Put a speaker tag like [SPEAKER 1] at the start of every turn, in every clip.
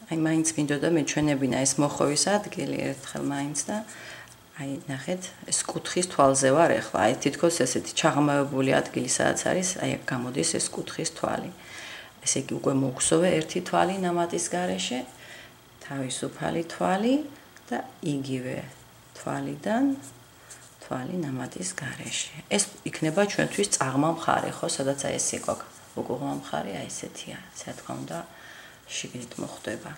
[SPEAKER 1] აი მაინც მინდოდა მეჩვენებინა ეს მოხოვის ადგილი ერთხელ მაინც და აი ნახეთ ეს კუთხის თვალზე ვარ ახლა აი თითქოს ესეთი ჩაღრმავებული ადგილი სადაც არის აი აქ გამოდის ეს კუთხის თვალი ესე იგი უკვე მოგხსოვე ერთი თვალი ნამატის გარეშე თავისუფალი თვალი და იგივე თვალიდან თვალი ნამატის გარეშე ეს იქნება ჩვენთვის წაღმა მხარე ხო სადაც აი ეს იყო უგუღმა მხარე აი ესეთია რა თქმა უნდა შიგნით მოხდება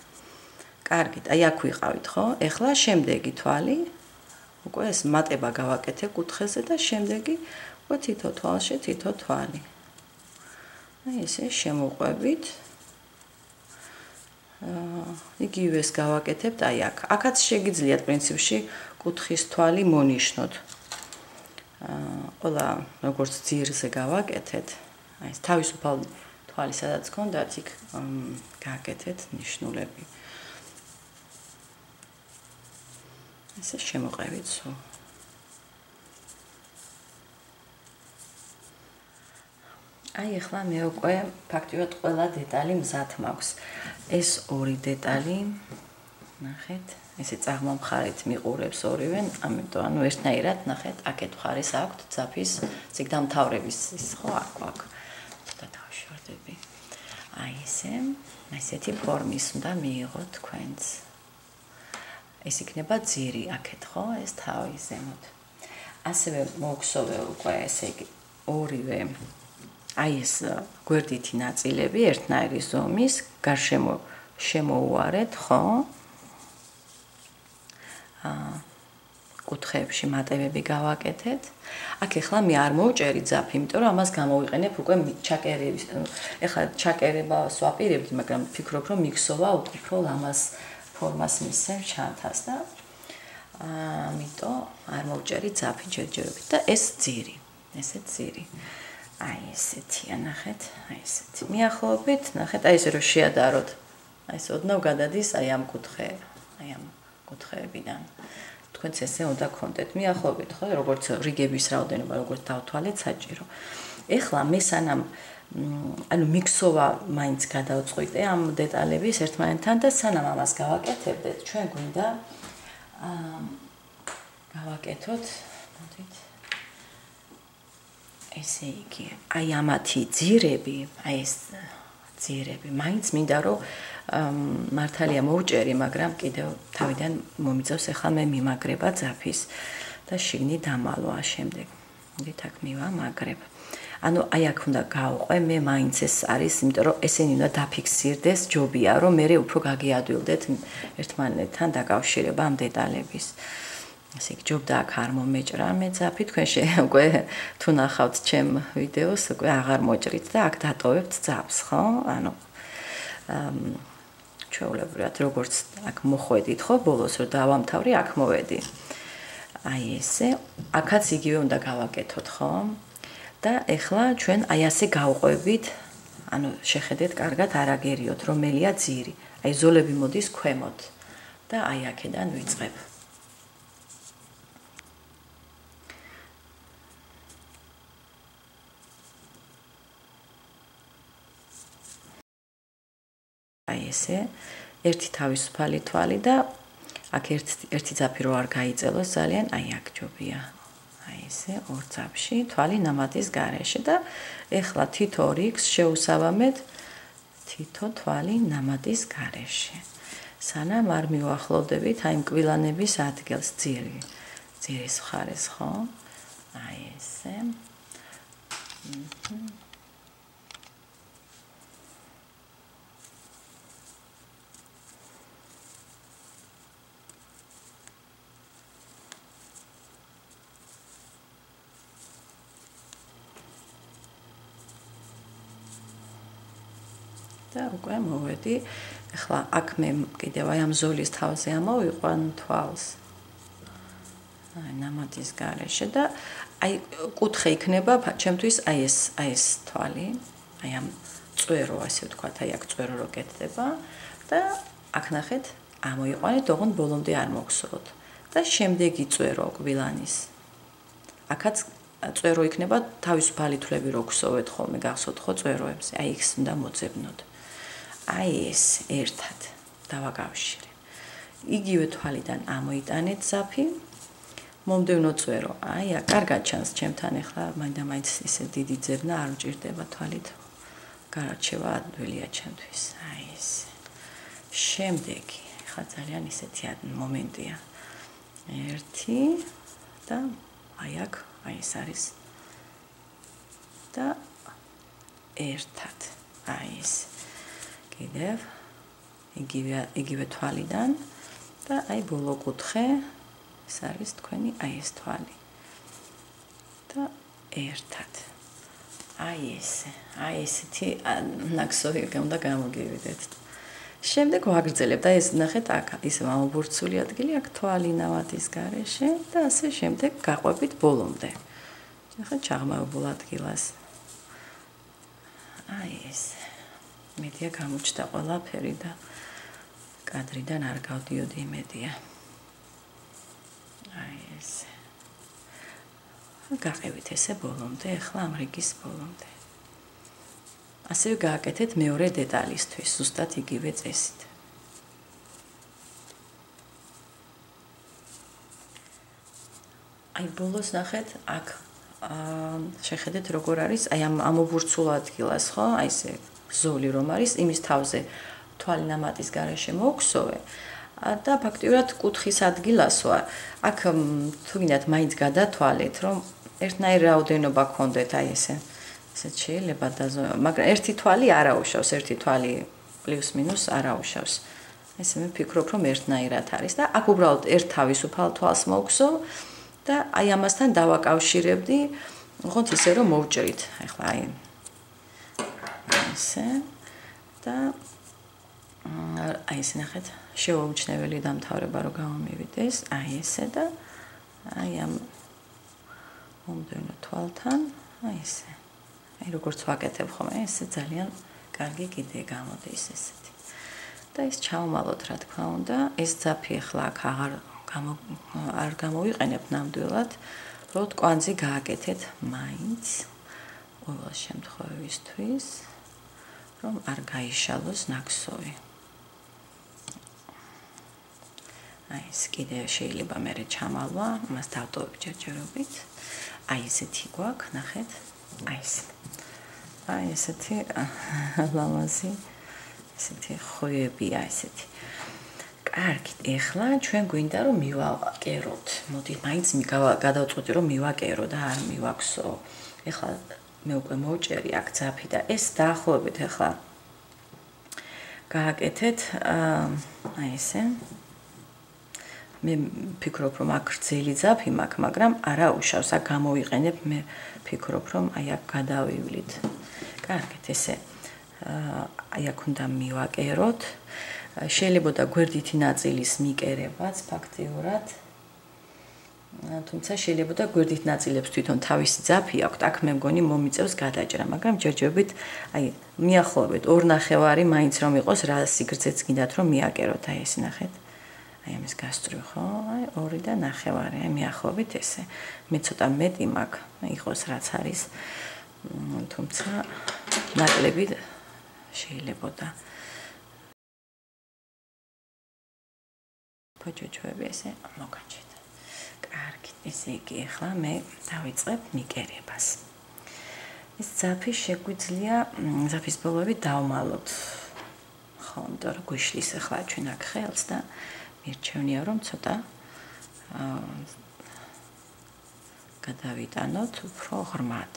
[SPEAKER 1] კარგით აი აქ ვიყავით ხო ეხლა შემდეგი თვალი უკვე ეს მატება გავაკეთე კუთხეზე და შემდეგი უკვე თითო თვალში თითო თვალი აი ესე შემოყვებით იგივეს გავაკეთებთ აი აქ აქაც შეგიძლიათ პრინციპში კუთხის თვალი მონიშნოთ ყველა როგორც ძირზე გავაკეთეთ აი ეს თავისუფალი თვალი სადაც გქონდათ იქ გააკეთეთ ნიშნულები ესე შემოყევით სულ აი ახლა მე უკვე ფაქტიურად ყველა დეტალი მზად მაქვს ეს ორი დეტალი ნახეთ ესე წაღმა მხარით მიყურებს ორივე ამიტომ ანუ ერთნაირად ნახეთ აქეთ მხარეს აქვთ ძაფის ციგდამთავრების ის ხო აქ და დავშორდები აი ესეთი ფორმის უნდა მიიღოთ თქვენც ეს იქნება ძირი აქეთ ხო ეს თავი ზემოთ ასევე მოგხსოვე უკვე ესე იგი ორივე აი ეს გვერდითი ნაწილები ერთნაირი ზომის გარშემო შემოუარეთ ხო კუთხეებში მატებები გავაკეთეთ აქ ახლა მე არ მოვჭერი ძაფი იმიტომ რომ ამას გამოვიყენებ უკვე ჩაკერების ახლა ჩაკერებას ვაპირებდი მაგრამ ვფიქრობ რომ მიგსოვა უფრო ლამაზ ფორმას მისცემ ჩანთას და ამიტომ არ მოვჭერი ძაფი ჯერჯერობით და ეს ძირი ესე ძირი აი ესეთია ნახეთ აი ესეთი მიახლოებით ნახეთ აი ესე რომ შეადაროთ აი ეს ოდნავ გადადის აი ამ კუთხეებიდან თქვენც ესე უნდა გქონდეთ მიახლოებით ხო როგორც რიგების რაოდენობა როგორც დავთვალეთ საჭირო ეხლა მე სანამ ანუ მიქსოვა მაინც გადავწყვიტე ამ დეტალების ერთმანეთთან და სანამ ამას გავაკეთებდეთ ჩვენ გვინდა გავაკეთოთ მოდით ესე იგი აი ამათი ძირები აი ეს ძირები მაინც მინდა რომ მართალია მოვჭერი მაგრამ კიდევ თავიდან მომიწევს ახლა მე მიმაგრება ძაფის და შიგნით დამალვა შემდეგ მოდით აქ მივამაგრებ ანუ აი აქ უნდა გავყვე მე მაინც ეს არის იმიტომ რომ ესენი უნდა დაფიქსირდეს ჯობია რომ მე უფრო გაგიადვილდეთ ერთმანეთთან დაკავშირება ამ დეტალების ესე იგი ჯობდა აქ არ მომეჭრა მე ძაფი თქვენ უკვე თუ ნახავთ ჩემ ვიდეოს უკვე აღარ მოჭრით და აქ დატოვებთ ძაფს ხო ანუ ჩვეულებრივად როგორც აქ მოხვედით ხო ბოლოს რომ დავამთავრე აქ მოვედი აი ესე აქაც იგივე უნდა გავაკეთოთ ხო და ეხლა ჩვენ აი ასე გავყვებით ანუ შეხედეთ კარგად არ აგერიოთ რომელია ძირი აი ზოლები მოდის ქვემოთ და აი აქედან ვიწყებ აი ესე ერთი თავისუფალი თვალი და აქ ერთი ძაფი რო არ გაიწელოს ძალიან აი აქ ჯობია აი ესე ორ ძაფში თვალი ნამატის გარეშე და ეხლა თითო რიგს შეუსაბამეთ თითო თვალი ნამატის გარეშე სანამ არ მივახლოვდებით აი მკვილანების ადგილს ძირის მხარეს ხო აი ესე და უკვე მოვედი ახლა აქ მე კიდევ აი ამ ზოლის თავზე ამოვიყვან თვალს აი ნამატის გარეშე და აი კუთხე იქნება ჩემთვის აი ეს თვალი აი ამ წვერო ასე ვთქვათ აი აქ წვერო რო კეთდება და აქ ნახეთ ამოიყვანეთ ოღონდ ბოლომდე არ მოგსუროთ და შემდეგი წვერო კბილანის აქაც წვერო იქნება თავისუფალი თვლები რო გსოვეთ ხოლმე გახსოვთ ხო წვეროებზე აი იქს უნდა მოძებნოთ აი ეს ერთად დავაკავშირე. იგივე თვალიდან ამოიტანეთ ზაფი. მომდევნო წვერო. აი, კარგად ჩანს ჩემთან ახლა, მაინდა-მაინც ისე დიდი ძებნა არ მჭირდება თვალით. გარჩევა ადვილია ჩემთვის. აი ეს. შემდეგი, ხა ძალიან ისეთი მომენტია. 1 და აი აქ, აი ეს არის. და ერთად. აი ეს. კიდევ იგივე თვალიდან და აი ბოლო კუთხე ეს არის თქვენი აი ეს თვალი. და ერთად. აი ესეთი ნაკსოვი უნდა გამოგივიდეთ. შემდეგ ვაგრძელებთ, აი ეს ნახეთ აქ ისე ამობურცული ადგილი, აქ თვალი ნავათის გარეშე და ასე შემდეგ გაყვებით ბოლომდე. ახლა ჩაღმავებულ ადგილას. აი ეს. მედია გამოჩნდა ყველაფერი და კადრიდან არ გავდიოდი იმედია. აი ეს. გაყევით ესე ბოლომდე, ახლა ამ რიგის ბოლომდე. ასევე გააკეთეთ მეორე დეტალისთვის, ზუსტად იგივე წესით. აი ბოლოს ნახეთ, აქ შეხედეთ როგორ არის, აი ამ ამობურცულ ადგილას, ხო? აი ესე ზოლი რომ არის, იმის თავზე თვალი ნამატის გარეშე მოვქსოვე და ფაქტიურად კუთხის ადგილას ვარ. აქ თუ გინდათ მაინც გადათვალეთ, რომ ერთნაირი რაოდენობა გქონდეთ, აი ესე. ესეც შეიძლება მაგრამ ერთი თვალი არ აუშავს, ერთი თვალი პლუს მინუს არ აუშავს. ესე მე ვფიქრობ, რომ ერთნაირად არის და აქ უბრალოდ ერთ თავისუფალ თვალს მოვქსოვ და აი ამასთან დავაკავშირებდი, ოღონდ ისე რომ მოვჭრით. ახლა აი ესე და აი ეს ნახეთ, შეუჩნეველი დამთავრება რო გამომივიდეს, აი ესე და აი ამ მომდევნო თვალთან, აი ესე. აი როგორც ვაკეთებ ხოლმე, ესე ძალიან კარგი კიდე გამოდის ესეთი. და ეს ჩავმალოთ, რა თქმა უნდა, ეს ძაფი ახლა აქ არ გამოვიყენებ ნამდვილად, უბრალოდ კვანძი გააკეთეთ მაინც ყოველ შემთხვევისთვის, რომ არ გაიშალოს ნაკსოვი. აი ეს კიდე შეიძლება მერე ჩამალვა, მას დავტოვებ ჯერჯერობით. აი ესეთი გვაქვს, ნახეთ. აი ეს. აი ესეთი ლამაზი ესეთი ხოებია ესეთი. კარგი, ეხლა ჩვენ გვინდა რომ მივაკეროთ. მოდი, მაინც გადავწყვეტი რომ მივაკერო და არ მივაქსო. ეხლა მე უკვე მოვჭერი აქ ძაფი და ეს დაახლოებით ეხლა გააკეთეთ აი ესე. მე ვფიქრობ რომ აქ რძელი ძაფი მაქვს, მაგრამ არა უშავს, აქ გამოვიყენებ, მე ვფიქრობ რომ აი აქ გადავივლით. კარგით, ესე აი აქ უნდა მივაკეროთ. შეიძლება და გვერდითი ნაწილის მიკერებაც ფაქტიურად. თუმცა შეიძლება და გვერდით ნაწილებს თვითონ თავისი ძაფი აქვს, აქ მე მგონი მომიწევს გადაჭრა, მაგრამ ჯერჯერობით აი მიახლოვეთ 2.5 მაინც რომ იყოს, რა სიგრძეც გინდათ რომ მიაკეროთ, აი ეს ნახეთ. აი ამის გასწრუ ხო? აი 2.5, აი მიახლოვით ესე. მე ცოტა მეტი მაქვს, იყოს რაც არის. თუმცა ნაკლები შეიძლება და ფოჭოჭოები ესე მოგაჩეთ. კარგი, ესე იგი ახლა მე დავიწყებ მიკერებას. ეს ძაფი შეგვიძლია ძაფის ბოლოები დავმალოთ. ხო, იმიტომ რომ გვიშლის ახლა ჩვენ აქ ხელს და მირჩევნია რომ ცოტა გადავიტანოთ უფრო ღრმად.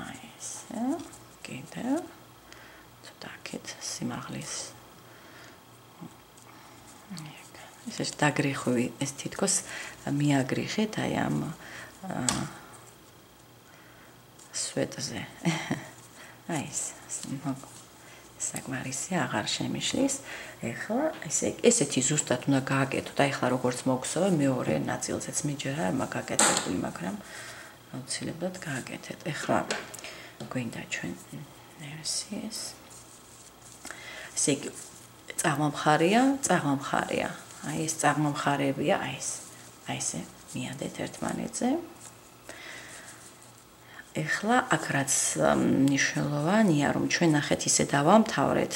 [SPEAKER 1] აი ესე, კიდევ ცოტა აქეთ სიმაღლის. ეს დაგრიხვი, ეს თითქოს მიაგრიხეთ აი ამ სვეტზე. აი ეს საკმარისია, აღარ შემიშლის. ეხლა ესეთი ზუსტად უნდა გააკეთოთ. აი ახლა როგორც მოგხსოვე, მეორე ნაწილზეც მიჯერა მაგაკეთებული, მაგრამ აუცილებლად გააკეთეთ. ეხლა გვინდა ჩვენ ნერსიეს. ესე იგი წაღმამხარია. აი ეს წაღმამხარებია, აი ესე მიადეთ ერთმანეთზე. ეხლა აქ რაც მნიშვნელოვანია, რომ ჩვენ ნახეთ ისე დავამთავრეთ.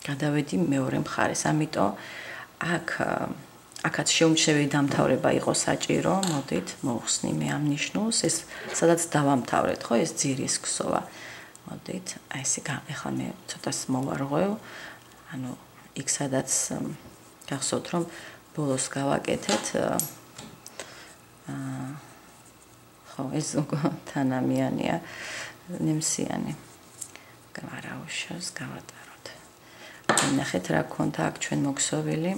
[SPEAKER 1] გადავედი მეორე მხარეს. ამიტომ აქაც შეუმჩნეველი დამთავრება იყო საჭირო. მოდით მოვხსნი მე ამ ნიშნულს, ეს სადაც დავამთავრეთ, ხო, ეს ძირის ქსოვა. მოდით, აი ესე ახლა მე ცოტას მოვარღვევ. ანუ იქ სადაც გახსოვთ რომ ბოლოს გავაკეთეთ ხო, ეს თანამიანია ნემსიანი. გარაუშავს გავატაროთ. ნახეთ რა ქონდა აქ ჩვენ მოქსოვილი.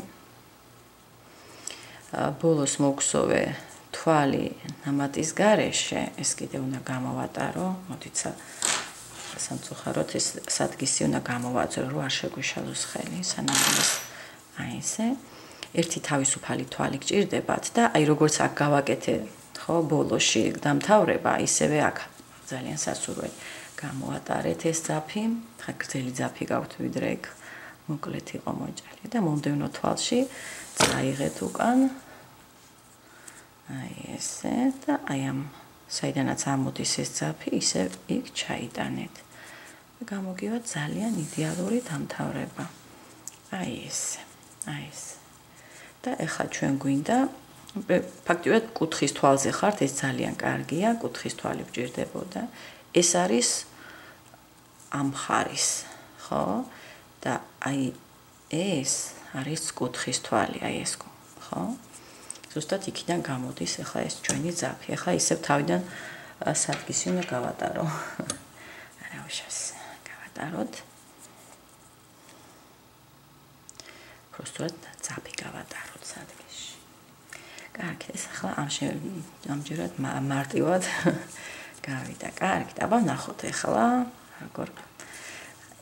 [SPEAKER 1] ბოლოს მოგსოვე თვალი ნამატის გარეშე, ეს კიდე უნდა გამოვატარო. მოდით სამწუხაროდ ეს სადგისი უნდა გამოვაძრო, რომ არ შეგვიშალოს ხელი, სანამ აი ესე. ერთი თავისუფალი თვალი გჭირდებათ და აი როგორც აქ გავაკეთე, ხო, ბოლოში დამთავრება, ისევე აქ ძალიან სასურველი გამოვატარეთ ეს ძაფი. ხა გრძელი ძაფი გაქვთ, ვიდრე ეგ მოკლედ იყო მოჭრილი და მომდევნო თვალში წაიღეთ უკან. აი ესე და აი ამ საიდანაც ამოდის ეს ძაფი, ისე იქ ჩაიტანეთ. და გამოგივა ძალიან იდეალური დამთავრება. აი ესე. აი ეს. და ეხლა ჩვენ გვინდა ფაქტიურად კუთხის თვალზე ხართ, ეს ძალიან კარგია, კუთხის თვალი გვჭირდებოდა. ეს არის ამ ხარის, ხო? და აი ეს არის კუთხის თვალი, აი ეს, ხო? ზუსტად იქიდან გამოდის ეხლა ეს ჩვენი ძაფი. ეხლა ისევ თავიდან სადგისი უნდა გავატარო. არა უშავს, გავატაროთ. Просто ძაფი გავატაროთ სადგისში. კარგი, ეს ახლა ამჯერად მარტივად გავიდა. კარგი, აბა ნახოთ ახლა როგორ.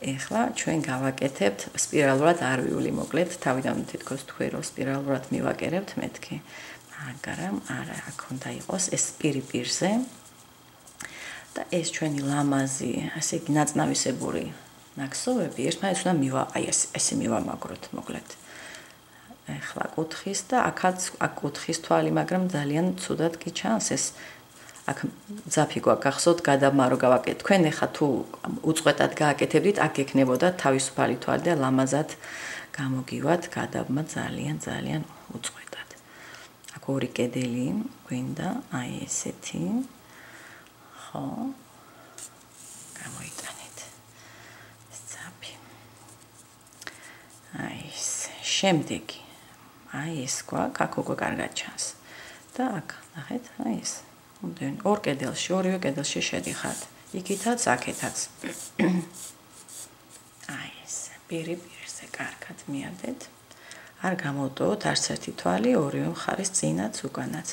[SPEAKER 1] ეხლა ჩვენ გავაკეთებთ სპირალურად არვიული, მოკლედ თავიდან თითქოს თქვი რომ სპირალურად მივაკერებთ მეთქი. მაგრამ არა, აქ უნდა იყოს ეს პირზე. და ეს ჩვენი ლამაზი, ასე იგი ნაწნავისებური ნაკსოვები ერთმანეთს უნდა აი ესე მივამაგროთ, მოკლედ. ეხლა კუთხის და აქაც აქ კუთხის თვალი, მაგრამ ძალიან ცუდად კი ჩანს ეს აქ ძაფი გვაგახსოვთ გადამარო გავაკეთეთ. თქვენ ეხლა თუ უწყვეტად გააკეთებდით, აქ ექნებოდა თავისუფალი თვალი და ლამაზად გამოგივათ გადაბმა ძალიან უწყვეტად. აქ ორი კედელი გვინდა, აი ესეთი. ხო. გამოიტანეთ. ეს ძაფი. აი ეს შემდეგი აი ეს აქ უკვე კარგად ჩანს. და აქ ნახეთ, აი ეს. ორ კედელში, ორივე კედელში შედიხართ. იქითაც, აქეთაც. აი ეს, პირზე კარგად მიადეთ. არ გამოვტოვოთ არც ერთი თვალი, ორივე მხარის წინაც, უკანაც.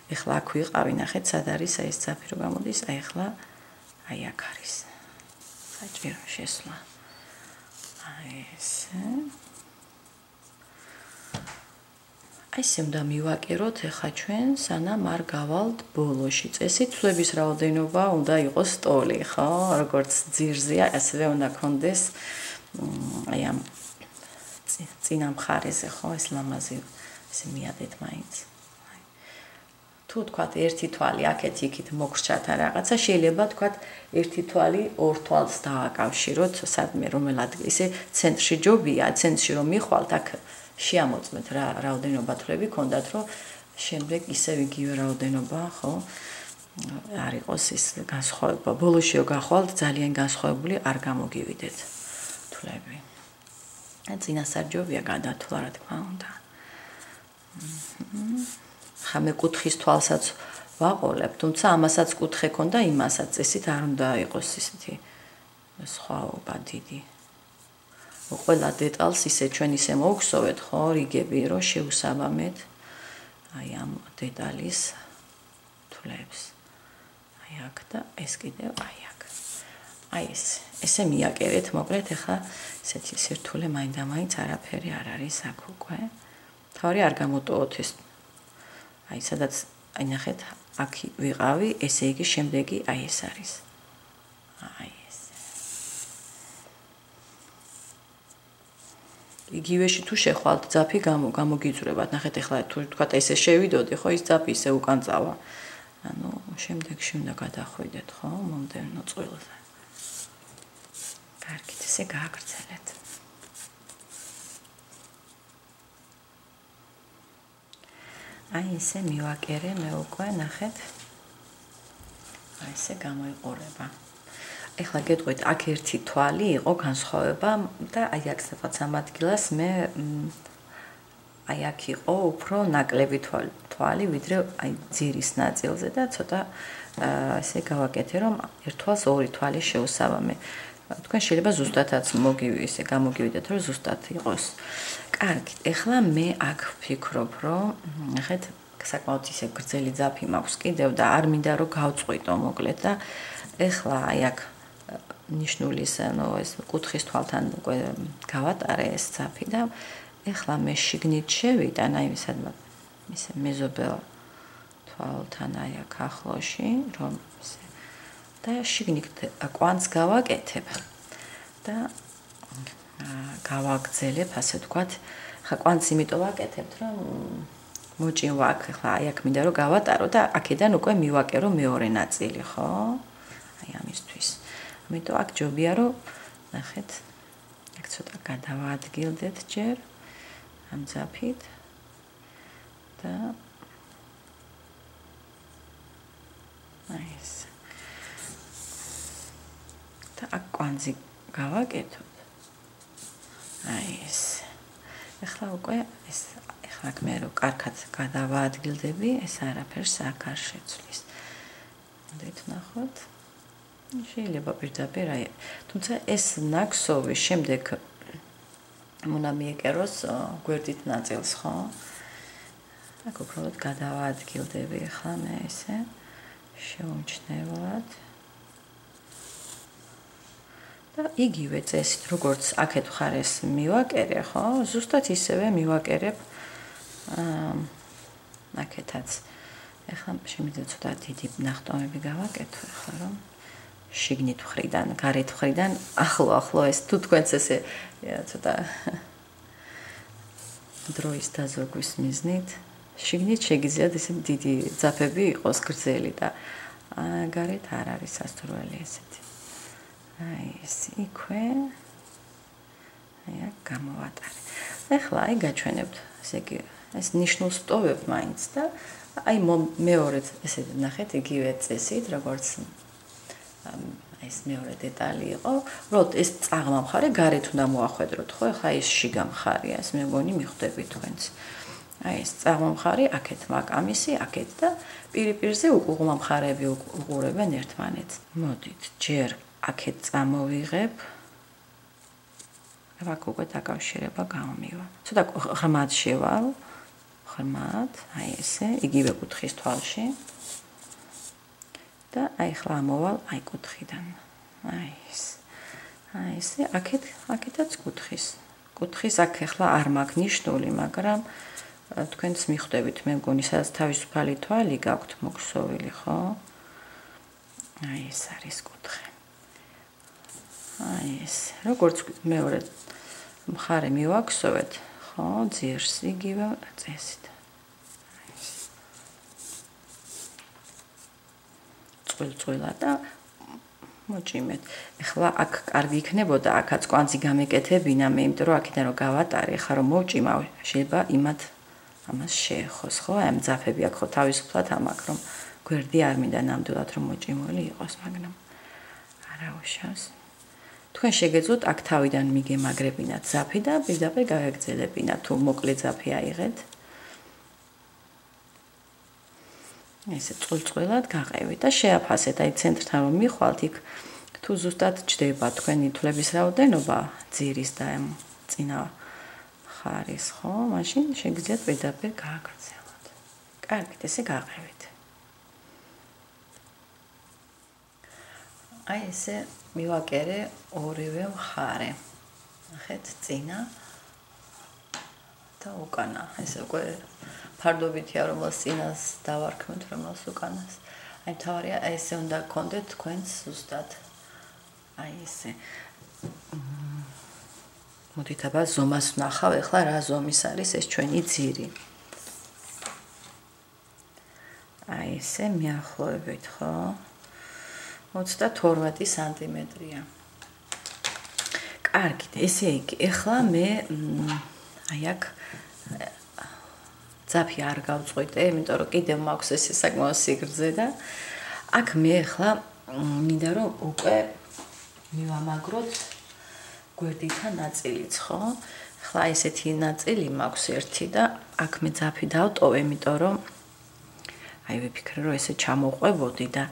[SPEAKER 1] ეხლა აქ ვიყავი, ნახეთ, სად არის აი ეს ძაფი რო გამოდის, აი ეხლა აი აქ არის. საჭირო შესვლა. აი ესე. აი ესე უნდა მივაკეროთ ეხლა ჩვენ, სანამ არ გავალთ ბოლოში. წესით თვლების რაოდენობა უნდა იყოს ტოლი, ხო? როგორც ძირზეა, ასევე უნდა კონდეს აი ამ წინა მხარეზე, ხო? ეს ლამაზი ესე მიადეთ მაინც. თუ თქვათ ერთი თვალი აქეთ იქით მოგრჩათ რაღაცა, შეიძლება თქვათ ერთი თვალი ორ თვალს დააკავშიროთ, სადმე რომელ ადგილ ისე ცენტრში ჯობია, ცენტრში რომ მიხვალთ, აქ შეამოწმეთ რა რაოდენობა თვლები ქონდათ, რომ შემდეგ ისევ იგივე რაოდენობა, ხო? არ იყოს ის განსხვავება. ბოლოში რო გახვალთ, ძალიან განსხვავებული არ გამოგივიდეთ თვლები. წინასარჯობია გადათვლა, რა თქმა უნდა. ხა მე კუთხის თვალსაც ვაყოლებ, თუმცა ამასაც კუთხე ქონდა, იმასაც წესით არ უნდა იყოს ისეთი სხვაობა დიდი. ყველა დეტალს ისე ჩვენ ისე მოვგსოვეთ, ხო, რიგები, რომ შეუსაბამეთ აი ამ დეტალის თვლებს. აი აქ და ეს კიდევ აი აქ. აი ესე მიაკერეთ, მოკლედ ახლა ესეთი სირთულე მაინდამაინც არაფერი არ არის აქ უკვე. თავი არ გამოტოვოთ ეს. აი სადაც აი ნახეთ, აქ ვიყავი, ესე იგი შემდეგი აი ეს არის. აი ეს. იგივეში თუ შეხვალთ ძაფი გამოგიძვრებათ. ნახეთ ახლა თუ თქვა ესე შევიდოდი, ხო, ის ძაფი ისე უკან წავა. ანუ შემდეგში უნდა გადახვიდეთ, ხო, მომდევნო წვილზე. კარგით, ესე გააგრძელეთ. აი ესე მივაკერე მე უკვე ნახეთ. აი ესე გამოიყურება. ეხლა გეტყვით, აქ ერთი თვალი იყო განსხვავება და აი აქ სადღაც ამ ადგილას მე აი აქ იყო უფრო ნაკლები თვალი, ვიდრე აი ძირის ნაწილზე და ცოტა ესე გავაკეთე, რომ ერთ თვალს ორი თვალი შეუსაბამე. თქვენ შეიძლება ზუსტადაც ისე გამოგივიდეთ, რომ ზუსტად იყოს. კარგი, ეხლა მე აქ ვფიქრობ, რომ ნახეთ, საკმაოდ ისე გრძელი ძაფი მაქვს კიდევ და არ მინდა რომ გავწყვიტო მოკლედ და ეხლა აი აქ ნიშნული ეს კუთხის თვალთან უკვე გავატარე ეს ძაფი და ეხლა მე შიგნით შევიდან აი სადმა ისე მეზობელ თვალთან აი აქ ახლოში რომ ისე და შიგნით კვანძს გავაკეთებ და გავაგრძელებ ასე ვთქვათ ხა კვანძს იმიტომ ვაკეთებთ რომ მოჭინვა აქ ხა აი აქ მინდა რომ გავატარო და აქედან უკვე მივაკერო მეორე ნაწილი ხო აი ამისთვის ამიტომ აქ ჯობია რომ ნახეთ აქ ცოტა გადავაადგილდეთ ჯერ ამ ძაფით და აი ეს და აქ კვანძი გავაკეთოთ აი ეს ეხლა უკვე ეს ეხლა მე რო კარგად გადავაადგილდები ეს არაფერს აქ არ შეცვლის მოდით ნახოთ შეიძლება პირდაპირ აი თუმცა ეს ნაკსოვი შემდეგ უნდა მიეკეროს გვერდით ნაწილს ხო აქ უბრალოდ გადავაადგილდები ახლა მე ესე შეუმჩნევლად და იგივე წესით როგორც აქეთ მხარეს მივაკერე ხო ზუსტად ისევე მივაკერებ აქეთაც ახლა შემიძლია ცოტა დიდი ნახტომები გავაკეთო ახლა რომ შიგნით მხრიდან გარეთ მხრიდან ახლო ეს თუ თქვენც ესე ცოტა დროის დაზოგვის მიზნით შიგნით შეგიძლიათ ესე დიდი ძაფები იყოს გრძელი და გარეთ არ არის სასურველი ესეთი აი ეს იქვე აი აქ გამოვატარე ეხლა აი გაჩვენებთ ესე იგი ეს ნიშნულს ვტოვებ მაინც და აი მეორედ ესე ნახეთ იგივე წესით როგორც ეს მეორე დეტალი იყო, უბრალოდ ეს წაღმა მხარე გარეთ უნდა მოახვედროთ, ხო? ახლა ეს შიგა მხარეა, ეს მე მგონი მიხვდები თქვენც. აი ეს წაღმა მხარე, აქეთ მაკამისი, აქეთ და პირისპირზე უყუღმა მხარეები უყურებენ ერთმანეთს. მოდით, ჯერ აქეთ წამოვიღებ. აქ უკვე დაკავშირება გამომივა. ცოტა ღრმად შევალ, ღრმად, აი ესე, იგივე კუთხის თვალში. და აი ხლა მოვალ აი კუთხიდან. აი ეს. აი ესე აქეთაც კუთხის აქ ხლა არ მაქვს ნიშნული, მაგრამ თქვენც მიხვდებით, მე მგონი სადაც თავისუფალი თვალი გაქვთ მოქსოვილი, ხო? აი ეს არის კუთხე. აი ეს. როგორც მეორე მხარე მივაქსოვეთ, ხო, ძირს იგივე წესით. წვილ-წვილა და მოჭიმეთ. ეხლა აქ კარგი იქნებოდა, აქაც კვანძი გამეკეთებინა, მე იმიტომ რომ აქედან რომ გავატარე, ხა რომ მოვჭიმავ, შეიძლება ამას შეეხოს, ხო? ამ ძაფები აქ ხო თავისუფლად ამაკ რომ გვერდი არ მინდა ნამდვილად რომ მოჭიმული იყოს, მაგრამ არა უშავს. თქვენ შეგეძლოთ აქ თავიდან მიგემაგრებინათ ძაფი და პირდაპირ გაეგრძელებინათ, თუ მოკლე ძაფი აიღეთ. ესე წვილ-წვილად გაყევით და შეაფასეთ, აი ცენტრთან რომ მიხვალთ, იქ თუ ზუსტად ჯდება თქვენი თვლების რაოდენობა ძირის და ამ წინა ხარის, ხო? მაშინ შეგიძლიათ პირდაპირ გააგრძელოთ. კარგით, ესე გაყევით. აი ესე მივაკერე ორივე მხარე. ნახეთ, წინა და უკანა. ესე უკვე ფარდობითია რომელს წინას დავარქმევთ, რომელს უკანას. აი თავარია ესე უნდა გქონდეთ თქვენს ზუსტად. აი ესე. მოდით აბა ზომას ვნახავ, ეხლა რა ზომის არის ეს ჩვენი ძირი. აი ესე მიახლოებით, ხო? 32 სანტიმეტრია. კარგით, ესე იგი, ეხლა მე აი აქ ძაფი არ გავწყვიტე, იმიტომ რომ კიდევ მაქვს ეს საკმაოდ სიგრძე და აქ მე ახლა მინდა რომ უკვე მივამაგროთ გვერდითა ნაწილიც, ხო? ახლა ესეთი ნაწილი მაქვს ერთი და აქ მე ძაფი დავტოვე, იმიტომ რომ აი ვიფიქრე რომ ესე ჩამოვყვებოდი და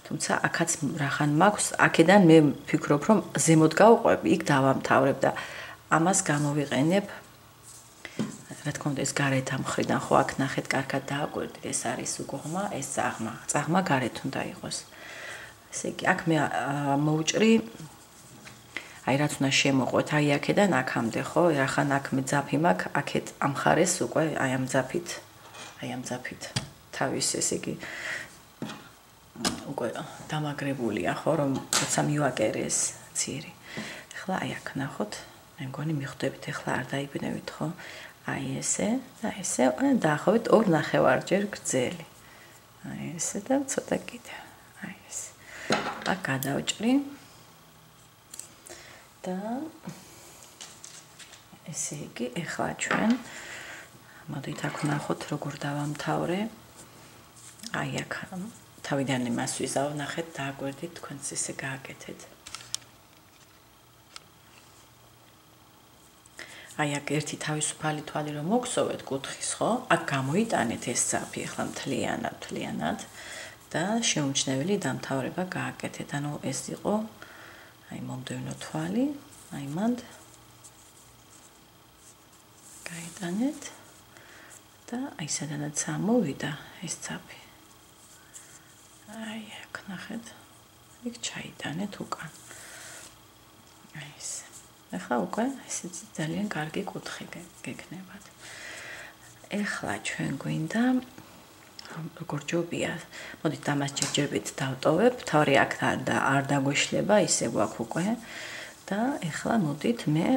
[SPEAKER 1] თუმცა აქაც რახან მაქვს, აქედან მე ვფიქრობ რომ ზემოთ გავყვებ, იქ დავამთავრებ და ამას გამოვიყენებ. რა თქმა უნდა ეს გარეთ ამხრიდან ხო აქ ნახეთ კარგად დააკვირდით, ეს არის უგოღმა, ეს წაღმა. წაღმა გარეთ უნდა იყოს. ესე იგი აქ მე მოვჭრი აი რაც უნდა შემოყვეთ აი აქედან აქამდე ხო? რახან აქ მე ძაფი მაქვს, აქეთ ამხარეს უკვე აი ამ ძაფით თავის ესე იგი უკვე დამაგრებულია ხო რომ როცა მივაკერეს ძირი. ახლა აი აქ ნახოთ, მე მგონი მიხვდებით ახლა არ დაიბნევით ხო? აი ესე და ესე დაახლოებით 2.5-ჯერ გრძელი. აი ესე და ცოტა კიდე. აი ესე. აქ გადავჭრი. და ესე იგი ახლა ჩვენ მოდით აქ ნახოთ როგორ დავამთავრე. აი აქ თავიდან იმას ვიზავ, ნახეთ, დააკვირდით, თქვენც ესე გააკეთეთ. აი აქ ერთი თავისუფალი თვალი რომ მოგსოვეთ კუთხის, ხო? აქ გამოიტანეთ ეს ძაფი ახლა მთლიანად და შეუმჩნეველი დამთავრება გააკეთეთ. ანუ ეს იყო აი მომდევნო თვალი, აი მანდ გაიტანეთ და აი სადანაც ამოვიდა ეს ძაფი. აი აქ ნახეთ, იქ ჩაიტანეთ უკან. აი ეს. ახლა უკვე ესეც ძალიან კარგი კუთხე გექნებათ. ახლა ჩვენ გვინდა როგორ ჯობია, მოდით ამას ჯერჯერობით დავტოვებ, თავი აქ არ დაგვეშლება, ისე გვაქვს უკვე და ახლა მოდით მე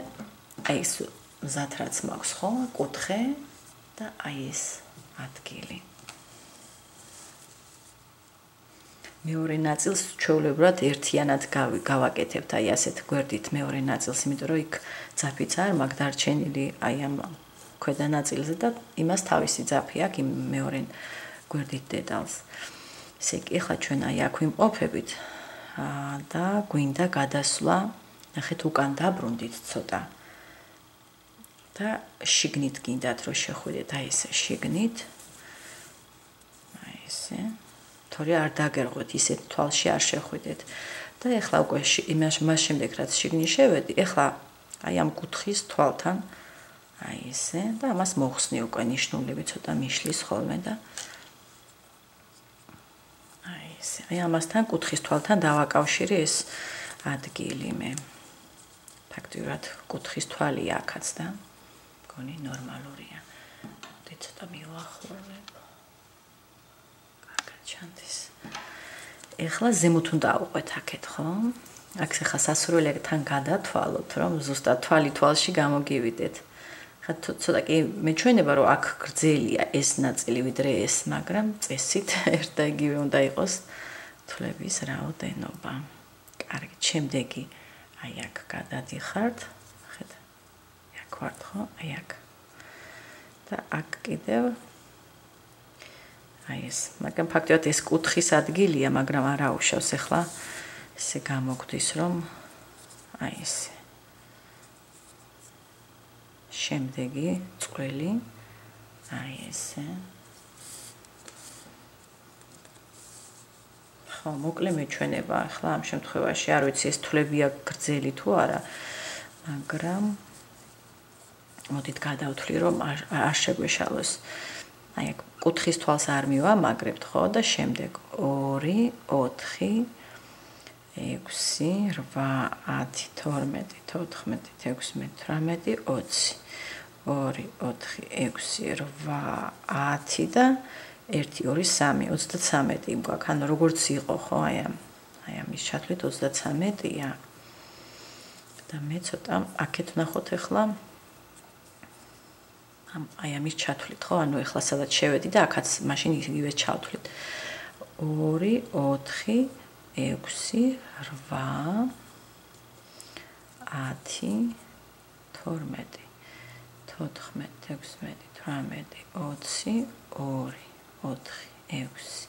[SPEAKER 1] აი ეს მზად რაც მაქვს ხო, კუთხე და აი ეს ადგილი. მეორე ნაწილს ჩვეულებრივად ერთიანად გავაკეთებთ, აი ასეთ გვერდით მეორე ნაწილს, იმიტომ რომ იქ ძაფიც არ მაქვს დარჩენილი აი ამ ქვედა ნაწილზე და იმას თავისი ძაფი აქვს იმ მეორე გვერდით დედალს. ესე იგი, ახლა ჩვენ აი აქ ვიმყოფებით და გვინდა გადასვლა, ნახეთ უკან დაბრუნდით ცოტა. და შიგნით გინდათ რომ შეხვიდეთ, აი ესე შიგნით. აი ესე. თორე არ დაგერღვეთ, ისეთ თვალში არ შეხვიდეთ. და ახლა უკვე იმას შემდეგ რაც შიგნით შევედი, ახლა აი ამ კუთხის თვალთან აი ესე და ამას მოხსნი უკვე ნიშნულები ცოტა მიშლის ხოლმე და აი ესე. აი ამასთან კუთხის თვალთან დავაკავშირე ეს ადგილი მე. ფაქტიურად კუთხის თვალია აქაც და მგონი ნორმალურია. მოდით ცოტა მივახლოვებ. კარგად ჩანდეს. ეხლა ზემოთ უნდა ავყვეთ აქეთ, ხო? აქ ახლა სასურველიაკთან გადათვალოთ, რომ ზუსტად თვალი თვალში გამოგივიდეთ. ხა ცოტა კი მეჩვენება, რომ აქ გრძელია ეს ნაწილი ვიდრე ეს, მაგრამ წესით ერთ და იგივე უნდა იყოს თვლების რაოდენობა. კარგი, შემდეგი აი აქ გადადიხართ. ხედავთ. აქ ვართ ხო? აი აქ. და აქ კიდევ აი ეს, მაგრამ ფაქტობრივად ეს კუთხის ადგილია, მაგრამ არ აუშავს ახლა ესე გამოგვდის რომ აი ესე. შემდეგი წყვილი აი ესე. ხო, მოკლე მეჩვენება ახლა ამ შემთხვევაში არ ვიცი ეს თვლებია გრძელი თუ არა, მაგრამ მოდით გადავთვლი რომ არ შეგვეშალოს. აი აქ კუთხის თვალს არ მივამაგრებთ ხო და შემდეგ 2 4 6 8 10 12 14 16 18 20 2 4 6 8 10 და 1 2 3 33 გვაქვს. ანუ როგორც იყო ხო აი ამის ჩათვლით 33-ია. და მე ცოტა აქეთ ნახოთ ახლა აი ამის ჩათვლით ხო, ანუ ახლა სადაც შევედი და აქაც მაშინ იგივე ჩავთვლით. 2 4 6 8 10 12 14, 16, 18, 20, 2, 4, 6,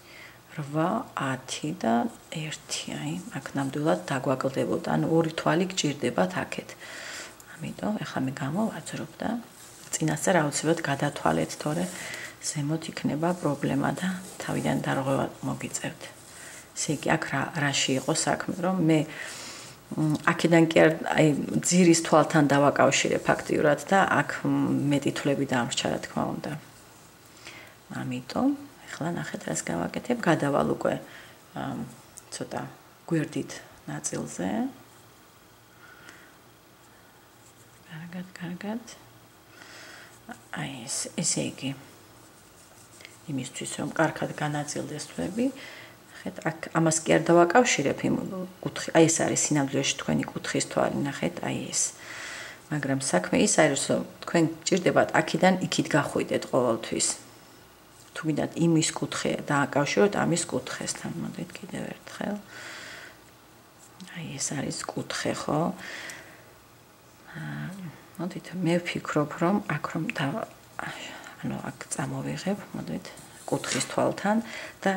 [SPEAKER 1] 8 და 1, აი, აქ ნამდვილად დაგვაკლდებოდა, ანუ ორი თვალი გჭირდებათ აქეთ. ამიტომ ეხლა მე გამოვაძრობ და წინასწარ აუცილებლად გადათვალეთ, თორე ზემოთ იქნება პრობლემა და თავიდან დარღვევა მოგიწევთ. ესე იგი, აქ რაში იყო საქმე, რომ მე აქედან კი აი ძირის თვალთან დავაკავშირე ფაქტიურად და აქ მეტი თვლები დამრჩა, რა თქმა უნდა. ამიტომ ეხლა ნახეთ რას გავაკეთებ, გადავალ უკვე ცოტა გვერდით ნაწილზე. კარგად. აი ესე იგი. იმისთვის რომ კარგად განაწილდეს თვლები, ნახეთ, აქ ამას კი არ დავაკავშირებ იმ კუთხე, აი ეს არის სინამდვილეში თქვენი კუთხის თვალი, ნახეთ, აი ეს. მაგრამ საქმე ის არის, რომ თქვენ გჭირდებათ აქედან იქით გახვიდეთ ყოველთვის. თუ გინდათ იმის კუთხე დააკავშიროთ ამის კუთხესთან, მოდით კიდევ ერთხელ. აი ეს არის კუთხე, ხო? მოდით მე ვფიქრობ, რომ აქ რომ ანუ აქ წამოვიღებ, მოდით კუთხის თვალთან და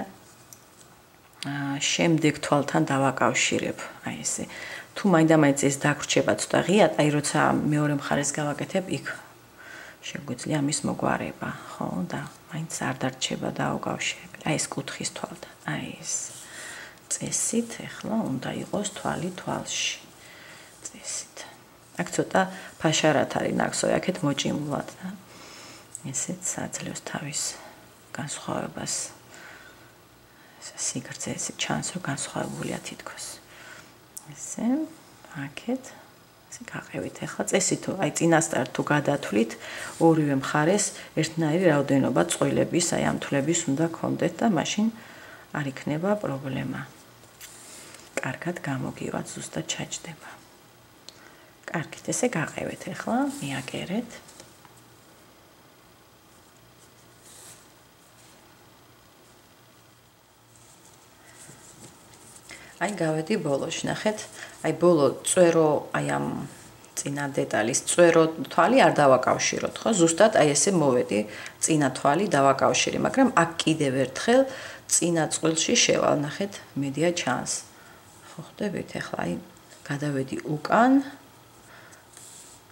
[SPEAKER 1] შემდეგ თვალთან დავაკავშირებ, აი ესე. თუ მაინდა-მაინც ეს დაგვრჩება ცოტა ღიად, აი როცა მეორე მხარეს გავაკეთებ, იქ შეგვიძლია ამის მოგვარება, ხო? და მაინც არ დარჩება დაუკავშირებელი. აი ეს კუთხის თვალთან, აი ეს. წესით ეხლა უნდა იყოს თვალი თვალში. წესით. აქ ცოტა ფაშარად არის ნაკსოვი, აქეთ მოჭიმულად და ესეც აძლევს თავის განსხვავებას. სიგრძე ესე ჩანს, რომ განსხვავებულია თითქოს. ესე, აქეთ ესე გაყევით ახლა წესი თუ აი წინასწარ თუ გადათვლით ორივე მხარეს ერთნაირი რაოდენობა წყვილების, აი ამ თვლების უნდა გქონდეთ და მაშინ არ იქნება პრობლემა. კარგად გამოგივათ, ზუსტად ჩაჯდება. კარგით, ესე გაყევით ახლა, მიაგერეთ. აი გავედი ბოლოში, ნახეთ, აი ბოლო წვერო, აი ამ წინა დეტალის წვერო თვალი არ დავაკავშიროთ, ხო? ზუსტად აი ესე მოვედი წინა თვალი დავაკავშირე, მაგრამ აქ კიდევ ერთხელ წინა წყვილში შევალ, ნახეთ, მედია ჩანს. ხო ხდებით, ახლა აი გადავედი უკან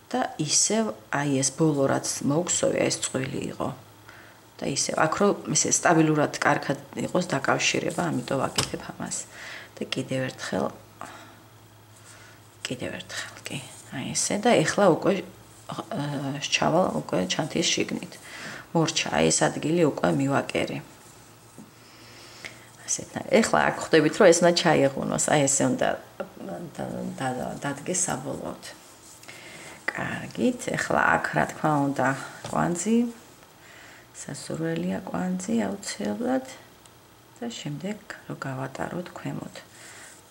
[SPEAKER 1] და ისევ აი ეს ბოლო რაც მოგხსოვე, ეს წვილი იყო. და ისევ აქ რომ ესე სტაბილურად კარგად იყოს დაკავშირება, ამიტომ ვაკეთებ ამას. და კიდევ ერთხელ კი. აი ესე და ეხლა უკვე ჩავალ უკვე ჩანთის შიგნით. მორჩა, აი ეს ადგილი უკვე მივაკერე. ასეთნა. ეხლა აქ ხვდებით რომ ეს უნდა ჩაიღუნოს, აი ესე უნდა დადგეს საბოლოოდ. კარგით, ეხლა აქ რა თქმა უნდა კვანძი, სასურველია კვანძი აუცილებლად და შემდეგ რო გავატაროთ ქვემოთ.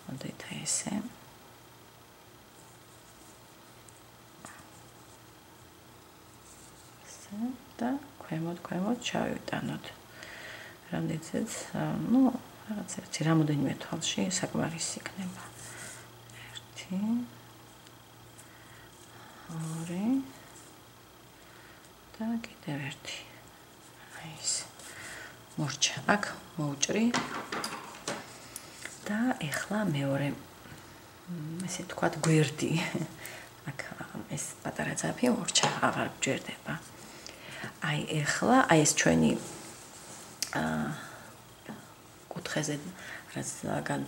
[SPEAKER 1] მოდით აი ესე. და ქვემოთ ჩავიტანოთ. რამდენიც, ну, რაღაც ერთი რამოდენიმე თვალში საკმარისი იქნება. 1 2 და კიდევ ერთი. აი ეს. მორჩა, აქ მოვჭრი. და ეხლა მეორე ესე თქვათ გვერდი. აქ ეს პატარა ძაფი მორჩა, აღარ გჯერდება. აი ეხლა აი ეს ჩვენი კუთხეზე რაც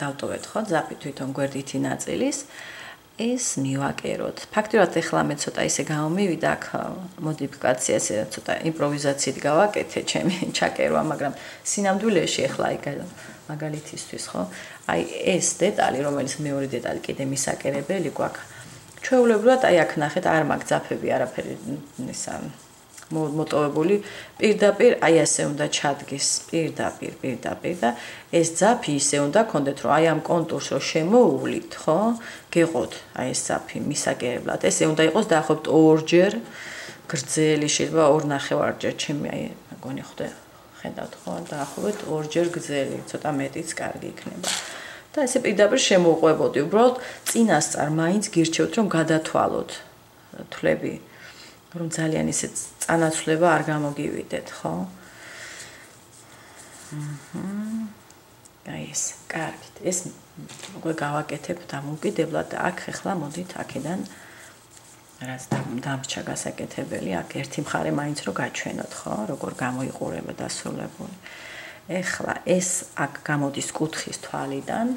[SPEAKER 1] დავტოვეთ ხო ძაფი თვითონ გვერდითი ნაწილის ეს მივაკეროთ. ფაქტობრივად ეხლა მე ცოტა ისე გამომივიდა აქ მოდიფიკაცია ესე ცოტა იმპროვიზაციით გავაკეთე ჩემი ჩაკერვა, მაგრამ სინამდვილეში ეხლა აი მაგალითისთვის ხო აი ეს დეტალი რომელიც მეორე დეტალი კიდე მისაკერებელი გვაქვს. ჩვეულებრივად აი აქ ნახეთ არ მაქვს ძაფები არაფერი ისა მოტოვებული პირდაპირ აი ასე უნდა ჩადგეს პირდაპირ და ეს ძაფი ისე უნდა გქონდეთ რომ აი ამ კონტურს რო შემოუვლით ხო გეყოთ აი ეს ძაფი მისაკერებლად ესე უნდა იყოს დაახლოებით ორჯერ გრძელი შეიძლება 2.5-ჯერ ჩემი აი მეგონი ხედავთ ხო დაახლოებით ორჯერ გრძელი ცოტა მეტიც კარგი იქნება და ესე პირდაპირ შემოუყვებოდი უბრალოდ წინასწარ მაინც გირჩევთ რომ გადათვალოთ თვლები რომ ძალიან ისე წანაცვლება არ გამოგივიდეთ, ხო? აი ეს, კარგით. ეს უკვე გავაკეთებ დამოუკიდებლად და აქ ახლა მოდით აქედან რაც დამრჩა გასაკეთებელი, აქ ერთი მხარე მაინც რო გაჩვენოთ, ხო? როგორ გამოიყურება დასრულებული. ეხლა ეს აქ გამოდის კუთხის თვალიდან.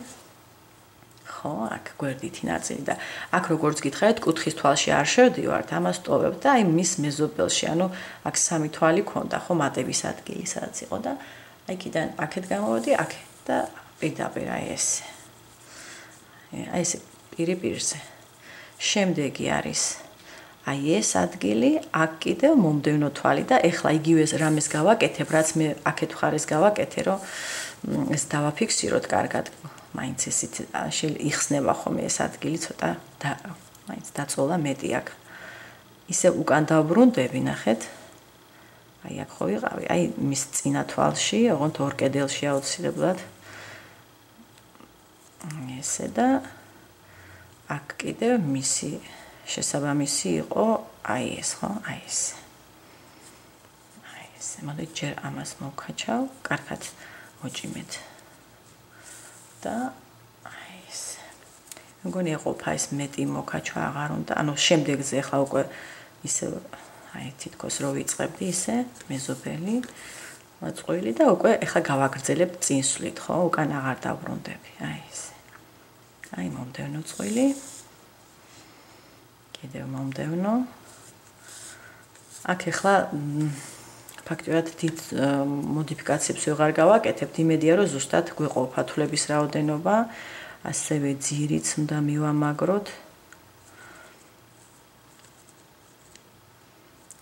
[SPEAKER 1] ხო, აქ გვერდითი ნაწილი და აქ როგორც გითხარით, კუთხის თვალში არ შევდივართ, ამას ტოვებ და აი მის მეზობელში, ანუ აქ სამი თვალი ქონდა, ხო, მატების ადგილი სადაც იყო და აი კიდან აქეთ გამოვედი, აქეთ და პირდაპირ აი ესე. აი ესე პირზე. შემდეგი არის აი ეს ადგილი, აქ კიდევ მომდევნო თვალი და ეხლა იგივე რამეს გავაკეთებ, რაც მე აქეთ მხარეს გავაკეთე, რომ ეს დავაფიქსიროთ კარგად. მაინც ესეთ იხსნება ხოლმე ეს ადგილი ცოტა და მაინც დაწოლა მეტი აქ. ისე უკან დავბრუნდები, ნახეთ. აი აქ ხო ვიყავი, აი მის წინა თვალში, ოღონდ ორ კედელში აუცილებლად. ესე და აქ კიდევ მისი შესაბამისი იყო აი ეს, ხო? აი ეს. აი ეს. მოდით ჯერ ამას მოვქაჩავ, კარგად მოჭიმეთ. და აი ეს. მგონი ეყოფა ეს მეტი მოკაჩვა აღარ უნდა, ანუ შემდეგზე ახლა უკვე ისე აი თითქოს რო ვიწყებდი ისე მეზობელი მოწყვილი და უკვე ახლა გავაგრძელებ წინსვლით, ხო? უკან აღარ დავბრუნდები. აი ეს. აი მომდევნო წვილი. კიდევ მომდევნო. აქ ახლა ფაქტობრივად დიდ მოდიფიკაციებს ვეღარ გავაკეთებთ, იმედია რომ ზუსტად გვეყოფა თვლების რაოდენობა, ასევე ძირიც უნდა მივამაგროთ.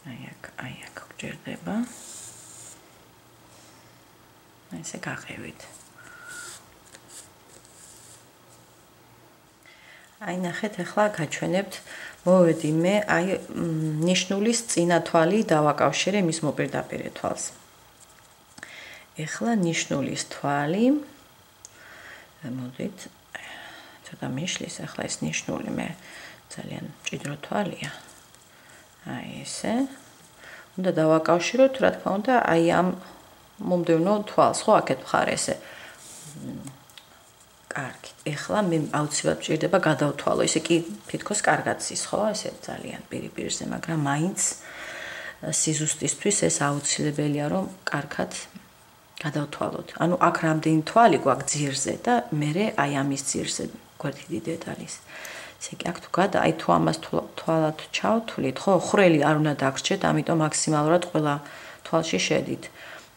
[SPEAKER 1] აი აქ გჭირდება. ესე გაღევით. აი ნახეთ ახლა გაჩვენებთ მოვედი მე აი ნიშნულის წინა თვალი დავაკავშირე მის მოპირდაპირე თვალს. ეხლა ნიშნულის თვალი მოდით ცოტა მიშლის ახლა ეს ნიშნული მე ძალიან მჭიდრო თვალია. აი ესე. უნდა დავაკავშიროთ რა თქმა უნდა აი ამ მომდევნო თვალს ხო აქეთ მხარ ესე. კარგი. ეხლა მე აუცილებლად მჭირდება გადავთვალო. ისე კი თითქოს კარგად ზის, ხო? ესე ძალიან პირზე, მაგრამ მაინც სიზუსტისთვის ეს აუცილებელია, რომ კარგად გადავთვალოთ. ანუ აქ რამდენი თვალი გვაქვს ძირზე და მე აი ამის ძირზე გვერდითი დეტალის. ესე კი აქ თუ აი თუ ამას თვალად ჩავთვლით, ხო? ხვრელი არ უნდა დაგრჩეთ, ამიტომ მაქსიმალურად ყველა თვალში შედით.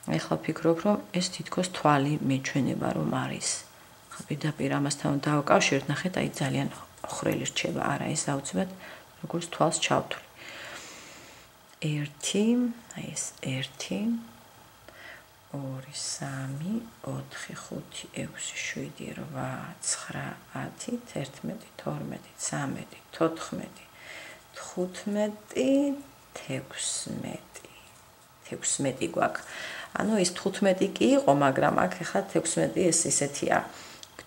[SPEAKER 1] ეხლა ვფიქრობ, რომ ეს თითქოს თვალი მეჩვენება რომ არის. პირდაპირ ამასთან დავაკავშიროთ, ნახეთ, აი ძალიან ხვრელი რჩება, არა ეს აუცილებლად როგორც თვალს ჩავთვლი. 1, აი ეს 1, 2, 3, 4, 5, 6, 7, 8, 9, 10, 11, 12, 13, 14, 15, 16 გვაქვს. ანუ ის 15 კი იყო, მაგრამ აქ ახლა 16 ეს ისეთია.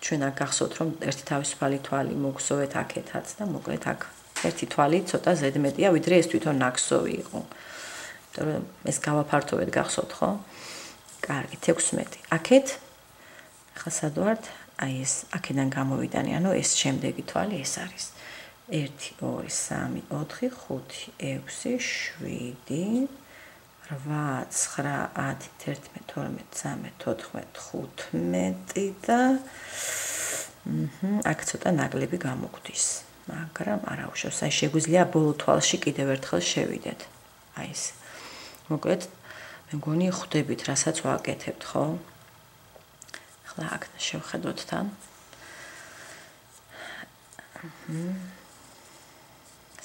[SPEAKER 1] ჩვენ აქ გახსოვთ რომ ერთი თავისუფალი თვალი მოგსოვეთ აქეთაც და მოკლედ აქ ერთი თვალი ცოტა ზედმეტია ვიდრე ეს თვითონ ნაკსოვი იყო. იმიტომ რომ ეს გავაფართოვეთ გახსოვთ ხო? კარგი 16. აქეთ ახლა სად ვართ? აი ეს აქედან გამოვიდანი, ანუ ეს შემდეგი თვალი ეს არის. 1 2 3 4 5 6 7 8 9 10 11 12 13 14 15 და აქ ცოტა ნაკლები გამოგვდის, მაგრამ არა უშავს. აი შეგვიძლია ბოლო თვალში კიდევ ერთხელ შევიდეთ. აი ეს. მოკლედ მე მგონი ხვდებით, რასაც ვაკეთებთ, ხო? ახლა აქ შევხედოთ თან.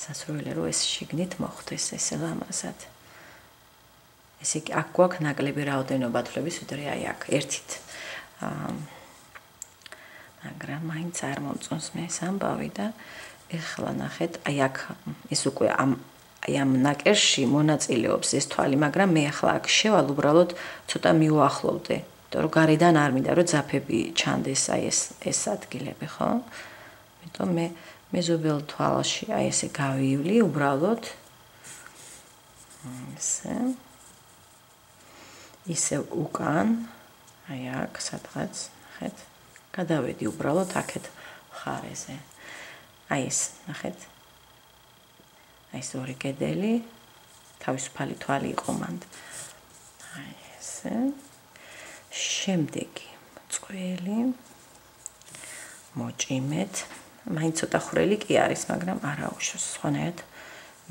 [SPEAKER 1] სასურველია რომ ეს შიგნით მოხდეს ესე ლამაზად. ესე იგი აქ გვაქვს ნაკლები რაოდენობა თვლების ვიდრე აი აქ ერთით. მაგრამ მაინც არ მომწონს მე ეს ამბავი და ეხლა ნახეთ, აი აქ ეს უკვე აი ამ ნაკერში მონაწილეობს ეს თვალი, მაგრამ მე ახლა აქ შევალ უბრალოდ ცოტა მივუახლოვდე, იმიტომ რომ გარედან არ მინდა რომ ძაფები ჩანდეს აი ეს ადგილები, ხო? იმიტომ მე მეზობელ თვალში აი ესე გავივლი უბრალოდ ესე. ისევ უკან, აი აქ სადღაც, ნახეთ. გადავედი უბრალოდ აქეთ მხარეზე. აი ეს, ნახეთ. აი ეს ორი კედელი, თავისუფალი თვალი იყო მანდ. აი ესე. შემდეგი წყვილი მოჭიმეთ. მაინც ცოტა ხვრელი კი არის, მაგრამ არა უშავს. სხვანაირად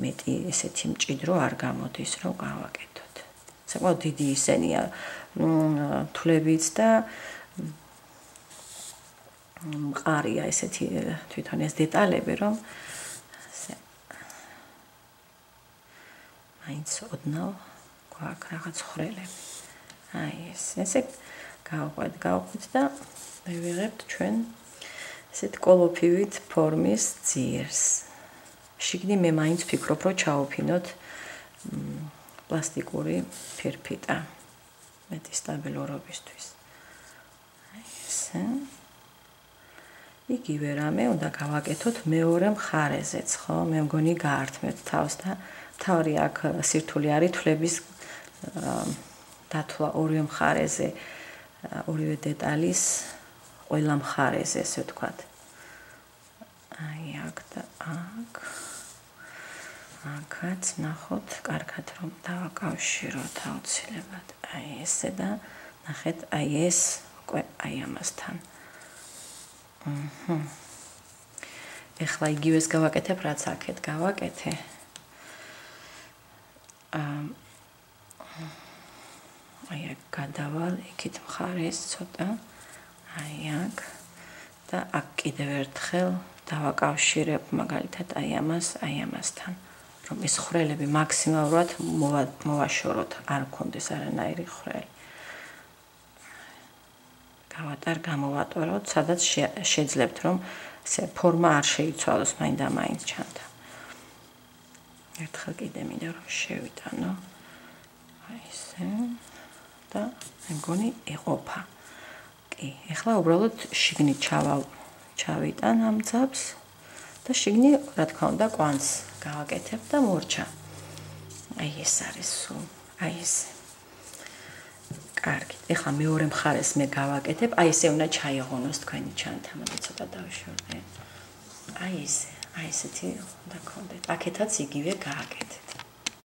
[SPEAKER 1] მეტი ესეთი მჭიდრო არ გამოდის, რომ გავაკეთოთ. საკმაოდ დიდი ისენია თვლებიც და მყარია ესეთი თვითონ ეს დეტალები, რომ მაინც ოდნავ გვაქვს რაღაც ხვრელები. აი ესე გავყვეთ და მივიღებთ ჩვენ ესეთ კოლოფივით ფორმის ძირს. შიგნი მე მაინც ვფიქრობ, რომ ჩაუფინოთ პლასტიკური ფირფიტა მეტი სტაბილურობისთვის. აი ესე. იგივე რამე უნდა გავაკეთოთ მეორე მხარეზეც, ხო? მე მგონი გაართმევთ თავს და თავი აქ სირთულე არის თვლების დათვლა ორივე მხარეზე, ორივე დეტალის ყველა მხარეზე, ესე ვთქვათ. აი აქ და აქ. აქაც ნახოთ, კარგად რომ დავაკავშიროთ აუცილებლად. აი ესე და ნახეთ, აი ეს უკვე აი ამასთან. ეხლა იგივეს გავაკეთებ, რაც აქეთ გავაკეთე. აი აქ გადავალ, იქით მხარეს ცოტა. აი აქ და აქ კიდევ ერთხელ დავაკავშირებ მაგალითად აი ამასთან, რომ ეს ხვრელები მაქსიმალურად მოვაშოროთ, არ გქონდეს არანაირი ხვრელი. გამოვატოროთ, სადაც შეძლებთ, რომ ესე ფორმა არ შეიცვალოს მაინც ჩანდა. ერთხელ კიდე მინდა რომ შევიტანო. აი ესე და მე მგონი ეყოფა. კი, ეხლა უბრალოდ შიგნით ჩავიტან ამ ძაბს და შიგნი, რა თქმა უნდა, კვანძს გავაკეთებ და მორჩა. აი ეს არის სულ, აი ესე. კარგი, ეხლა მეორე მხარეს მე გავაკეთებ, აი ესე უნდა ჩაიღონოს თქვენი ჩანთა, მოდი ცოტა დავშორდე. აი ესე, აი ესეთი უნდა გქონდეთ. აქეთაც იგივე გააკეთეთ.